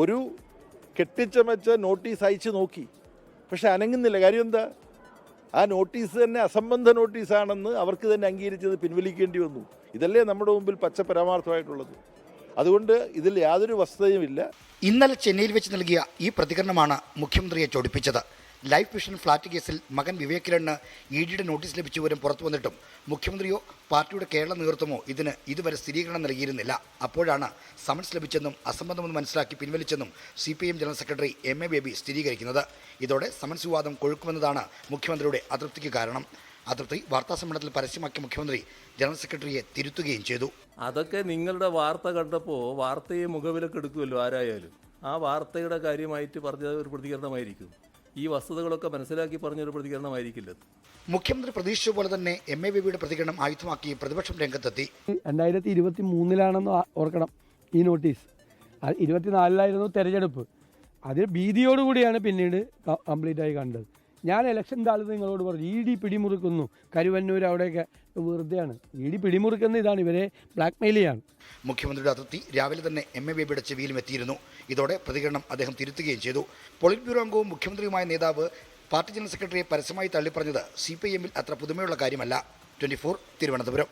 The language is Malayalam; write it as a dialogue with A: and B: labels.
A: ഒരു കെട്ടിച്ചമച്ച നോട്ടീസ് അയച്ചു നോക്കി, പക്ഷെ അനങ്ങുന്നില്ല. കാര്യം എന്താ? ആ നോട്ടീസ് തന്നെ അസംബന്ധ നോട്ടീസാണെന്ന് അവർക്ക് തന്നെ അംഗീകരിച്ചത് പിൻവലിക്കേണ്ടി വന്നു. ഇതല്ലേ നമ്മുടെ മുമ്പിൽ പച്ച പരമാർത്ഥമായിട്ടുള്ളത്. അതുകൊണ്ട് ഇതിൽ യാതൊരു വസ്തുതയുമില്ല.
B: ഇന്നലെ ചെന്നൈയിൽ വെച്ച് നൽകിയ ഈ പ്രതികരണമാണ് മുഖ്യമന്ത്രിയെ ചൊടിപ്പിച്ചത്. ലൈഫ് മിഷൻ ഫ്ളാറ്റ് കേസിൽ മകൻ വിവേക് കിരണിന് ഇഡിയുടെ നോട്ടീസ് ലഭിച്ച വിവരം പുറത്തു വന്നിട്ടും മുഖ്യമന്ത്രിയോ പാർട്ടിയുടെ കേരള നേതൃത്വമോ ഇതിന് ഇതുവരെ സ്ഥിരീകരണം നൽകിയിരുന്നില്ല. അപ്പോഴാണ് സമൻസ് ലഭിച്ചെന്നും അസംബന്ധമെന്ന് മനസ്സിലാക്കി പിൻവലിച്ചെന്നും CPIM general secretary MA baby സ്ഥിരീകരിക്കുന്നത്. ഇതോടെ സമൻസ് വിവാദം കൊഴുക്കുമെന്നതാണ് മുഖ്യമന്ത്രിയുടെ അതൃപ്തിക്ക് കാരണം. അതൃപ്തി വാർത്താസമ്മേളനത്തിൽ പരസ്യമാക്കിയ മുഖ്യമന്ത്രി ജനറൽ സെക്രട്ടറിയെ തിരുത്തുകയും ചെയ്തു.
C: അതൊക്കെ നിങ്ങളുടെ വാർത്ത കണ്ടപ്പോൾ വാർത്തയെ മുഖവിലക്ക് എടുക്കുമല്ലോ ആരായാലും. ആ വാർത്തയുടെ കാര്യമായിട്ട് പറഞ്ഞ ഒരു പ്രതികരണമായിരിക്കും. ഈ വസ്തുതകളൊക്കെ മനസ്സിലാക്കി പറഞ്ഞൊരു പ്രതികരണമായിരിക്കില്ല.
B: മുഖ്യമന്ത്രി പ്രതീക്ഷിച്ച പോലെ തന്നെ MA ബേബിയുടെ പ്രതികരണം ആയുധമാക്കി പ്രതിപക്ഷം രംഗത്തെത്തി.
D: 2023 ഓർക്കണം ഈ നോട്ടീസ്. 24 തെരഞ്ഞെടുപ്പ്. അതിൽ ഭീതിയോടുകൂടിയാണ് പിന്നീട് കംപ്ലീറ്റ് ആയി കണ്ടത്. ഞാൻ ഇലക്ഷൻ കാലത്ത് നിങ്ങളോട് പറഞ്ഞു ED പിടിമുറുക്കുന്നു, കരുവന്നൂർ അവിടെയൊക്കെ വെറുതെയാണ്. ED പിടിമുറുക്കുന്ന ഇതാണ്, ഇവരെ ബ്ലാക്ക്മെയിൽ ചെയ്യാണ്.
B: മുഖ്യമന്ത്രിയുടെ അതൃപ്തി രാവിലെ തന്നെ MA ബേബിയുടെ ചെവിയിലും എത്തിയിരുന്നു. ഇതോടെ പ്രതികരണം അദ്ദേഹം തിരുത്തുകയും ചെയ്തു. പോളിറ്റ് ബ്യൂറോ അംഗവും മുഖ്യമന്ത്രിയുമായ നേതാവ് പാർട്ടി ജനറൽ സെക്രട്ടറിയെ പരസ്യമായി തള്ളിപ്പറഞ്ഞത് CPIM-ൽ അത്ര പുതുമയുള്ള കാര്യമല്ല. 24 തിരുവനന്തപുരം.